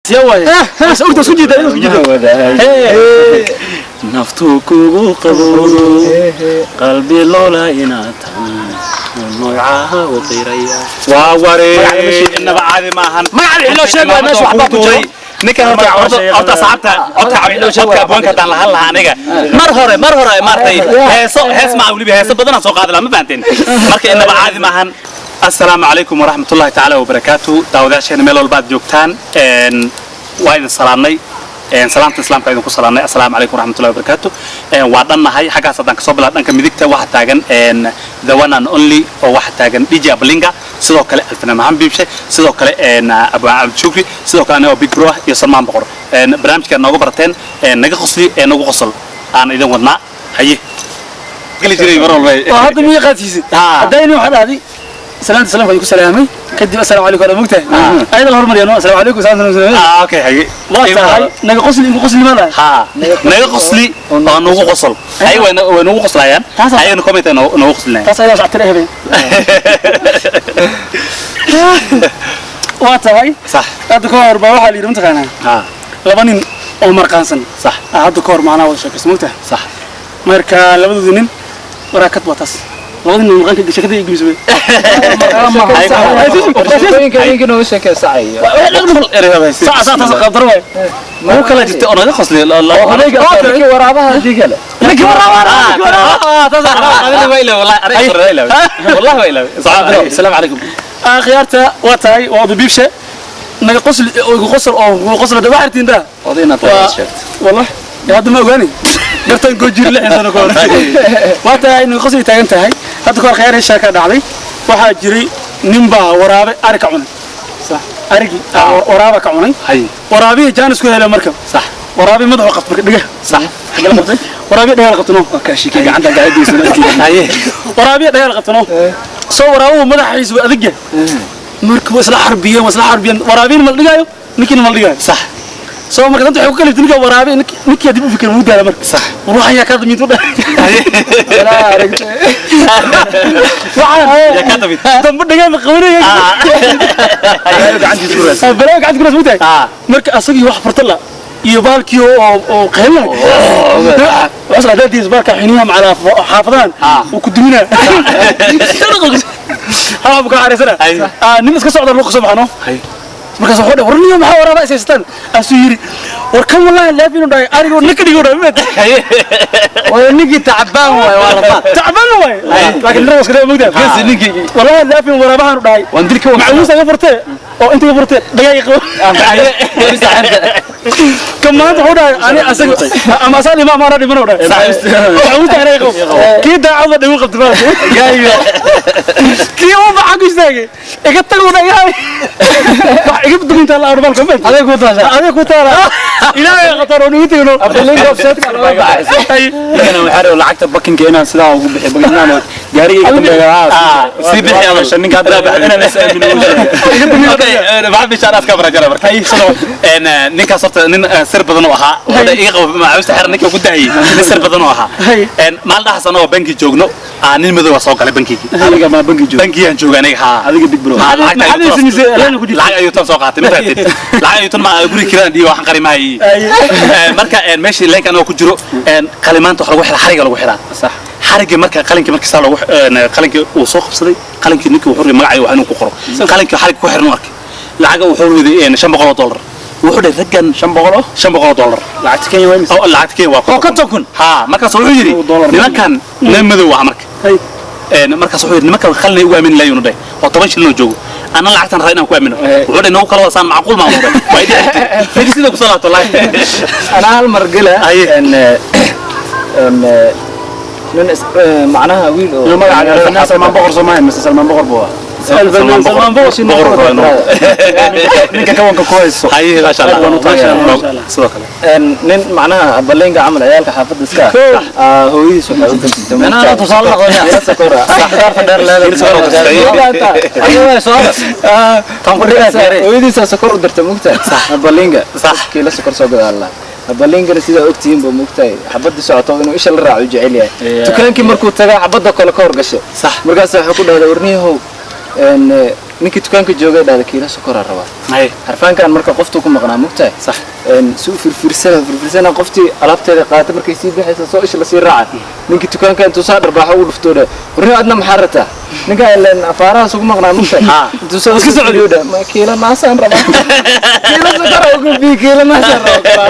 سوي بس قلت اسكت جدا نفتوك وقبور قلبي لولا يناتم نوعها وطيريا واوري انما عادي ما هن ما عادي لو شيء ما شو حبطوري ninka horta saacada codka cabilo shadka banka tan la hal aniga mar hore martay hees ma waliba hees badan soo qaadala ma faanteen marka inaba caadi maahan assalaamu alaykum wa rahmatullahi ta'ala wa barakatuh daawadaasheen meel walba joogtaan waan salaamnay salaamta islaamka idin ku salaamnay assalaamu alaykum wa rahmatullahi wa barakatuh waa dhannahay xagaas hadan ka soo bilaa dhanka midigta waxa taagan the one and only oo waxa taagan DJ Ablinga sidoo kale alfana maxamed biibshay sidoo kale abu abd shukri sidoo kale anoo big bro iyo salmaan boqor barnaamijka nooga barteen naga qosli nagu qosol aan idin wadnaa haye gali jiray mar walba hadda miyay qaadsiisay hadaynu waxa dhahday salaanta salaam ku salaamay kadib assalaamu alaykum wa rahmatullahi ayda hormariyano assalaamu alaykum salaam okay haye waa naga qosli ma laha naga qosli oo nagu qosol ay way nagu qoslayaan ayaynu comment nagu qoslayaan taas ayda sactay hebeen waa tahay صح hadda ka hor baa waxa la yiri intaqaana laba nin oo marqaansan صح hadda ka hor macnaha wada sheekaysanayta صح marka labadoodu nin waraakad watas labadii nin marqaanka shakada iglisay إنك نو شكل سعي. ساعة قدر واي مو كلا جت أنا ذا خصني الله لكن ورابها دي كلا. لكن ورابها تصح هذا ويله والله والله ويله السلام عليكم خيارته واتاي وأبو بيبشة نقص قصر ده واحد ده وضينا طيب والله يا هذا ما أغاني يرتن كوجير لحين أنا كون واتاي نقص يتاين تاي هذا كون خيار الشركة دعوي واحد جري نمبا ورابي أركعون صح أرجي ورابي كعوني هاي ورابي جانس كله مركب صح ورابي مدعو قط دقة صح ورابي ده قطنه كاشي كي عندك قاعد يسمع هاي ورابي ده قطنه صور أو مدح حيز أدقة مركب وصل حربية ورابين ملقايو نكين ملقايو صح سو ما كنت حكوا لي تلقى ورابي نك يدي بفكر مود على مركب صح وروح يا كذا ميتو ده لا رجع يا كذا ميت طب بدنا مقولة عندي صورة بلاك عندي كرة مودة مركب أصلي واحد فرطلة يبالكيو أو قهلا وصل هذا ديز بالك حينيهم على حافظان وكدونا ها بقى عرسنا نمسك صعد الوقت سبحانه markaas wuxuu dhahay warniyo maxaa waraaba isaystaan asu yiri war kan wallahi laafin u dhahay arigo nikadigo dhameed waa nigi tacbaan waay wala tacbaan waay laakiin niro iska moogda geesi nigi wallahi laafin waraabahan u dhahay waan dilka macluusa ka furtay oo inta ka furtay dhagay qabo كمان هذا أنا أسأل أما أسأل ما أنا دبنا وده أقول ترى يقول كي دعوة دبوا قبض بس جاي كي هو معك إيش ده إكتر وده جاي إكتر دمين تلا أربعة كمان هذا كوتارا إلا كتر ونوتي ونو أبلين قبضت كلام بعيس أنا وحري ولا عكت بكين كينا سلا وبحب بقينا جاري سيب الحياة عشان نقدر أنا نسأل أنا بعد بشارات كبر جرا بركي أنا نك صرت نن سر بدنو أها وهذا إيه مع مستحر نك وجدهي سر بدنو أها أن ما لنا حسنا وبنكي جوجنو نين مذو وصاق على بنكي هذا ما بنكي جوج بنكي جوجاني ها هذا بيج برو هذا سميسي لا أيوة صاقات مفاتت لا أيوة ما أقول كذا دي واحد قريب معي مركا ماشي لين كانوا كجرو كلمان تحرق واحد حرق ولا واحد صح حرق مركا قلنك مركا صار قلنك وصاق بصدي قلنك نك وحرق معي وعنو كقرو قلنك حرق وحر نورك لعجة وحرق ذي $500 وحده رجع $500 لعت كين وين أو لعت كين واقع كتكون ها مركز صحيح لمكان نمذو وعمرك مركز صحيح لمكان خلني وامن لا ينودي وطبعاً شلون جو أنا لعت أنا رأينا وامنه وحده إنه خلاص أنا معقول ما هو بعيد فدي سيدك صلاة الله أنا هالمرجلة إن من معناها ويل لما على الناس ما بقر زمان مثل سلمان بقر بوا سلمان بقر شنو بقر نك كون كويس هاي ما شاء الله سواك إن معناها بلينجا عمل عيالك حافظ سكا هو يسوع أنا أتصل لك يا سكورة دار لا أيوة صح كم كده هو يدي سكور درت مكتة صح بلينجا صح كلا سكور سوق الله بلينجر سيدا أكتين بمكتاي حبض ساعته إنه إيش اللي راعي جعليه تكلم كي مركو تجا حبض كل كور قشة صح مركز حكوا ده ورنيه هو إن ninkii dukaanka joogay dhahda kiila sokora rabaa harfaankan marka qoftu ku maqnaa mugtahay صح suu firfirsana qoftii alaabteeda qaata markay sii bixaysa soo isha la sii raaca ninkii dukaanka intuu saa dharbaaxo u dhuftooda warri adna maxaa rabtaa ninka ilaan afaarahaas ugu maqnaa mugtahay intuu soo iska socodiyooda ma kiila maasaan rabaa kiila sokora ugu bii kiila maasaan rabaa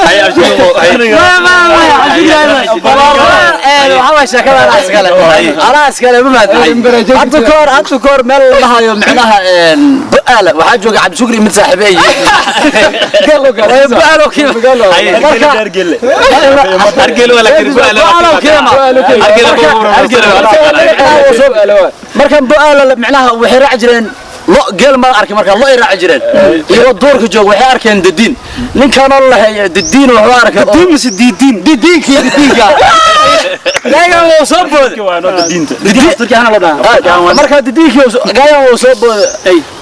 هاي أبشر waxaa sheekada ala iskale ma maad hadda koor meel la hayo macnaha bu'aala waxaa jooga Cabdi Shukri mid saaxiibay bu'aalo kiima أرجل ولا markan bu'aala macnaha waxay raac jireen lo geel ma arkay marka lo raac jireen iyo doorka joog waxay arkeen dadin ninkan oo lahayd dadin wuxuu arkay diinka gaayan oo soo bood marka diinka gaayan oo soo bood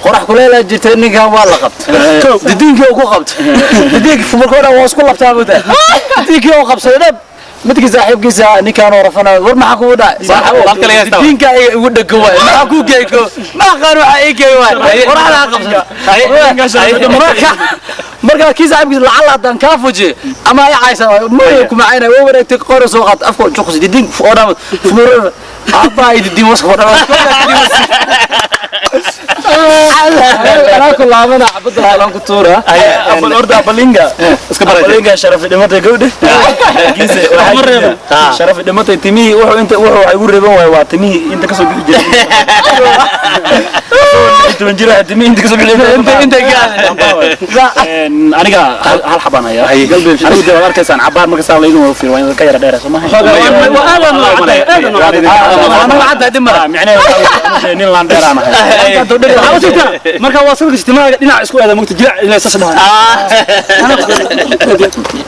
qorax kuleela jirtay ninkan waa la qabtay diinka uu ku qabtay diinka markooda waa isku labtaa buuta diinka uu qabsaday midkii saaxiibkiisa ninkaan oo rafana war maxaa kugu dhacay diinka ay ugu dhago way maxaa ku geeyko ma qaan waxa ay geey way qoraxda qabsan marka kii saaxiibkiisa lacala hadan ka fuji ama ay caysa ma ku macayna oo wareegtay qoro soo qad afko juqs diin foodam fumur aba ay diin wasqo أنا كل عامنا عبد الله كتورة أبل أرد أبلينجا أبلينجا شرف دمتي جودة شرف دمتي تمي وحو أنت وحو يقول ربنا وهو تمي أنت كسب جد أنت من جرا تمي أنت كسب جد أنت قاعد أنا قا هالحبانا يا قلبي أنا بدي أقول كيسان عبار ما كسر لينو في وين كير دايرة سماه أنا ما عاد أدمر يعني نيلان دايرة أنا marka waa sawirka ijtimaaciga dhinac isku aada mugta jilaac inay sasdhahan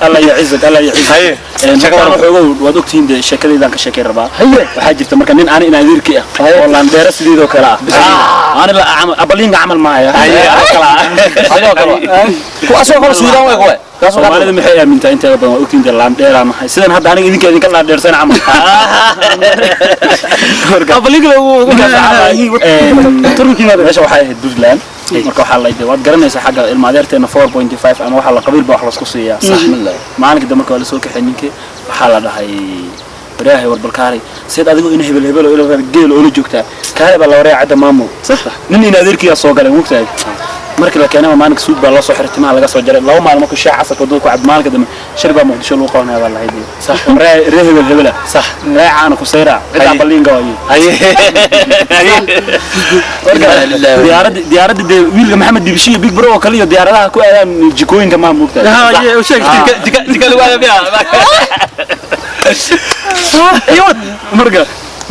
Allah ya izak Allah ya izak shaqada xoogay wad ogtiin sheekadaydan ka sheekay rabaa waxa jirta marka nin aan adeerkii ah oo laan dheera sideedo kala ah aan la abalinga amal maaya ku asoo kala suudaan way qoy Soomaalida maxay aamintaa inta badan waa ogtiin laan dheera maxay sidan hadda aniga idinka la dheersan amal abalinga turkiga meesha waxay ahayd Puntland marka waxa la yidhi waad garanaysaa xagga ilmaadeerteena 4.5 ama waxa la qabiil baa wax la isku siiyaa saxmillah maalinka marka la soo kaxay ninkii waxa la dhahay baraahay warbalkaari seed adigu in hebel oo ila geel oo la joogtaa kaale baa la wareey cadda maamo sax nin in adeerkiya soo galay waqtiga markii la keenay maalinka suud baa la soo xirtay ma laga soo jaray laba maalmo ku shaac asal ku cad maalinka dambe shirba muqdisho loo qabanay waa la hayday sax hebel sax raacana ku sayra cid balinga waaye diyaaradda wiilka maxamed dibishiye big bro oo kale iyo diyaaradaha ku aadaan jikooyinka ma muugta oo sheeg jika lagu biya marka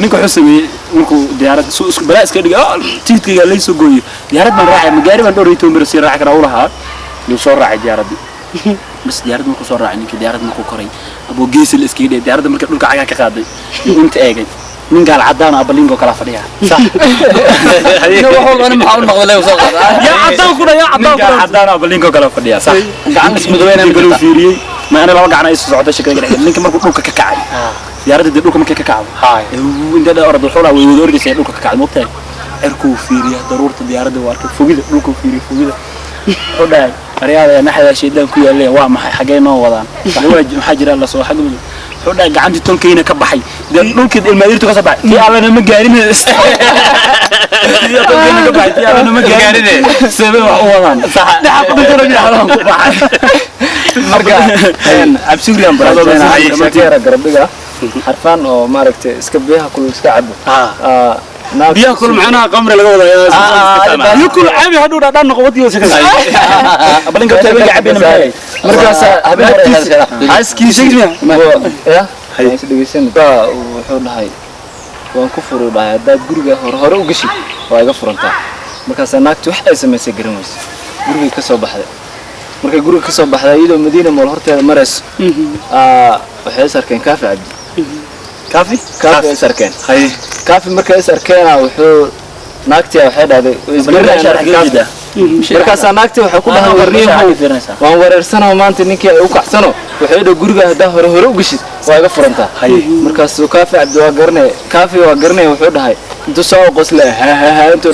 ninka xusami markuu diyaarad isku balaa iska dhigay tiidkiga la soo gooyo diyaarad man raacay magaari ban dhowr iyo toban si raac kara u lahaa loo soo raacay diyaarad bas diyaarad markuu soo raacay ninka diyaarad markuu koray abo geesel iska dhigay diyaarad marka dhulka caga ka qaaday inta eegay nin gaal cadaan abalingo kala fadhiya sax ina wuxuu ana maxaa u noqday soo qaada ya cadaan abalingo kala fadhiya sax gacan ismidweyna galu fiiriyay ma ana laba gacan ay soo socdo shaqada ninka markuu dhulka ka kacay diyaaradda dhulka markay ka kacdo inta orad xulaa way wada ordisay dhulka ka kacdo moogtahay cirku fiiriya daruurta diyaaradda waa arkay fogida dhulku fiiriya fogida xoday ariyaada naxda sheedan ku yaalay waa maxay xagee noo wadaan waxa jira la soo xagmid xoday gacanti tolkayna ka baxay dhulkii ilmaadiirtu ka soo baxay tii allana ma gaarin tolkayna ka baxay tii allana ma gaarin sabab wax u wadaan sax dhaxal ku baxay marka absuriyan baraadana ay sheekada garbiga حرفان أو ماركت إسكبيها كل إسكعب بيها كل معنا قمر لقوة يكل عامي هدول هذا نقودي وسكت أبلين قبل تبي عبينا معي مركز عايز كي شيء ما يا هاي سدويسن تا وحول هاي وانكفر ولا هذا جروجا هر وقشي وهاي فرنتا مركز ناك توح اسمه سجرموس جروجا كسب بحده مركز جروجا كسب بحده يدو مدينة مالهرت مرس waxay sarkeen kaafi abdi kaafi sarkeen hay kaafi markay sarkeen wuxuu naagtii waxay dhahday isgarnaa markaasaa naagtii waxay ku dhahan warniyahow waan wareersanaa maanta ninkii ay u kacsano waxay dha guriga haddaa hore u geshid waa iga furantaa markaasuu kaafi cabdi waa garanaya kaafi waa garanaya wuxuu dhahay intuu soo qosle intuu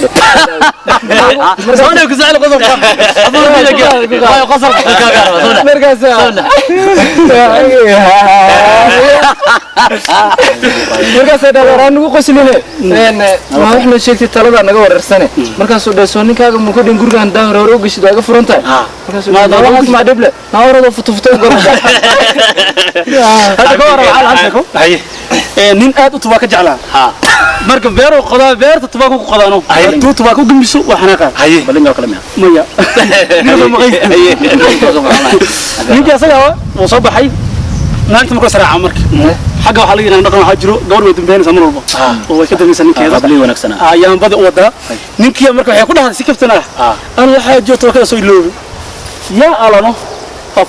markaasay dhawaraan nagu qosline ma waxna sheegtay taladaa naga wareersane markaasuu dhahay soo ninkaaga muku dhin guriga haddaa hore u geshid waa iga furan tahay markaasuu ma dhible naawarado futufuto u garan هذا كورة على عندكم نين آد تباك جعلان مركب بيرو قضاء بير تباكو قضانو تو تباكو جنبسو وحناقة بلين قال كلامها ميا نيجي أسأله وصوب حي نانت مكو سريع عمرك حاجة وحاليا نقدر نحجرو دور ويدمبين سامر الله هو كده مثلا كذا قبلي ونكسنا أيام بدأ وده نيجي أمرك هيكون هذا سكفتنا أنا حاجة توكل سوي له يا الله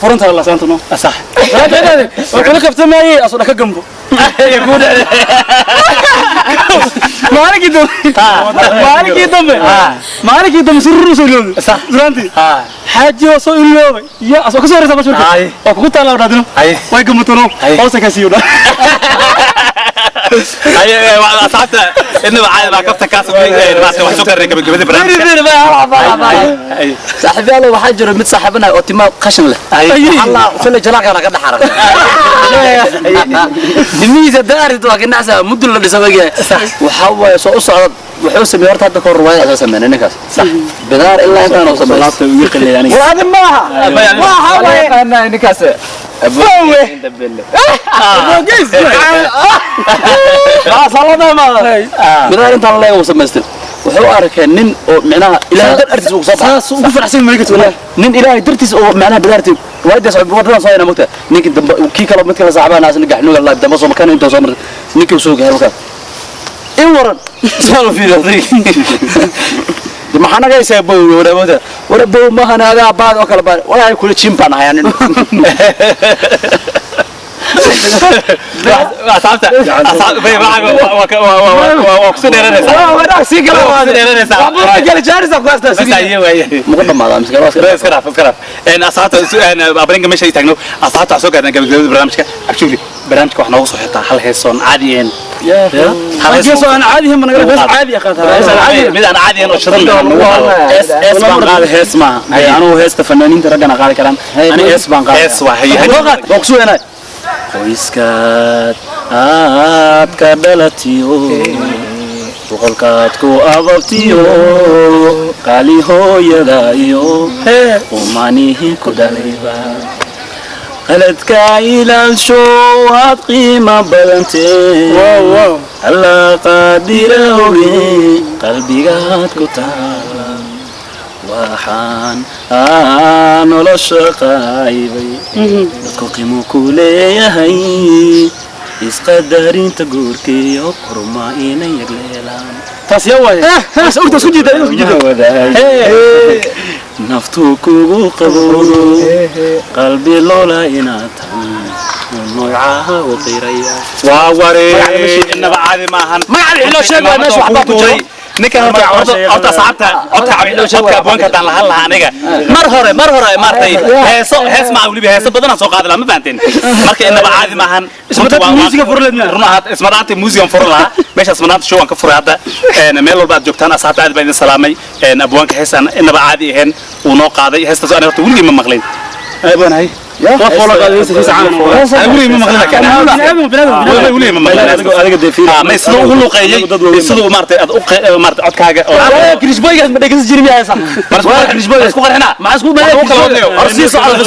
فرنت الله سانتو صح لا وكل كفت معي اصلا كجنبه يقول مالك يدم مالك يدم مالك يدم سر رسول صح زرانتي حاجه وصل له يا اصلا كسر سبا شوك او كنت على ودادنا واي قمتنو او سكاسيو اي اصحابته انه ما كفت كاس ما سكر ركب جبد برامج صاحبي الله waxaa jiro mid saaxiibana oo timaa qashin leh الله كل جلاك انا قد حرق دميزه دارد وكنعسه مدن la dhisabay waxa way soo socod wuxuu sameeyay horta hadda kor riwaayad ay sameeyeen ninkaas sax bidaar ilaa intaan oo sameeyay laabta ugu qaleeyay walaad maaha ana ninkaas aboowe aboogeys salada ma bidaar intaan la sameystay wuxuu arkay nin oo macnaha ilaahay dar artiis uu soo baxay ugu farxsan meelka tuulay nin ilaahay dartiis oo macnaha bidaarti waayda soo wadada soo ina mugta ninki dambe kii kala mid kala saxaabana asna gaxnuga la dambe soo makan inta soo mar ninki soo gaar marka in waran soo fiiray ma xanaga isay boo wara boo ma hanaga baad oo kala baad walaa kula chimpan hayaan أصحابته أصحاب بي معك وكسر رنسا سيكلا رنسا قال جارس أقواس بس أيوة مقدم هذا بس كراف أنا أصحابته أنا أبرنج مش يتكلموا أصحابته عسوق أنا قبل برنامجك أشوفي برنامجك وإحنا وصل حتى حل هيسون عاديين هيسون عادي هم نقول بس عادي أخذها عادي ميد أنا عادي أنا شرط اس بان قال هيس ما أنا هيس تفنانين ترجعنا قال كلام أنا اس بان قال اس وهي بوكسو أنا qoyskaad aad ka dhalatiyo boqolkaad ku ababtiyo qaali hooyada iyo umanihi ku dhalayba qaladka ilaasho aad qiima badantee alla qaadirawge qalbigaad ku taala waxaan nolosha qaybay dadku qiimo ku leeyahay isqadarinta guurkiyo qurma inay yagleelaan taas yaa waay taas urta isku jida naftu kugu qabowdo qalbi loola inaatan noocaha waqiraya waa waree inaba caadi maahan magaca ilo sheeg waa meesha waxba ku jiray ninkan horta saacada codka abwaanka daan lahan lahaa aniga mar hore maartay hees ma waliba hees badan soo qaad la ma fahanteen marka inaba caadi maahan musiga furleedna runaad ismaraanti musiga furla meesha ismaraanti show aan ka furay hadda meel walba aad joogtaan asxaabta aad baan idin salaamay abwaanka heesan inaba caadi ahayn uu noo qaaday heestaas aan horta waliba ma maqlin abanahay وفولا قال يسوي ساعة أقولي ما مغلنا كان أقولي ما مغلنا هذا دفير ما يصيروا يقولوا قيء يصيروا مارت مارت عد كاجا كريش بوي قاعد بدك تجري بيها صح كريش بوي اسكو هنا مع اسكو ما أرسيس على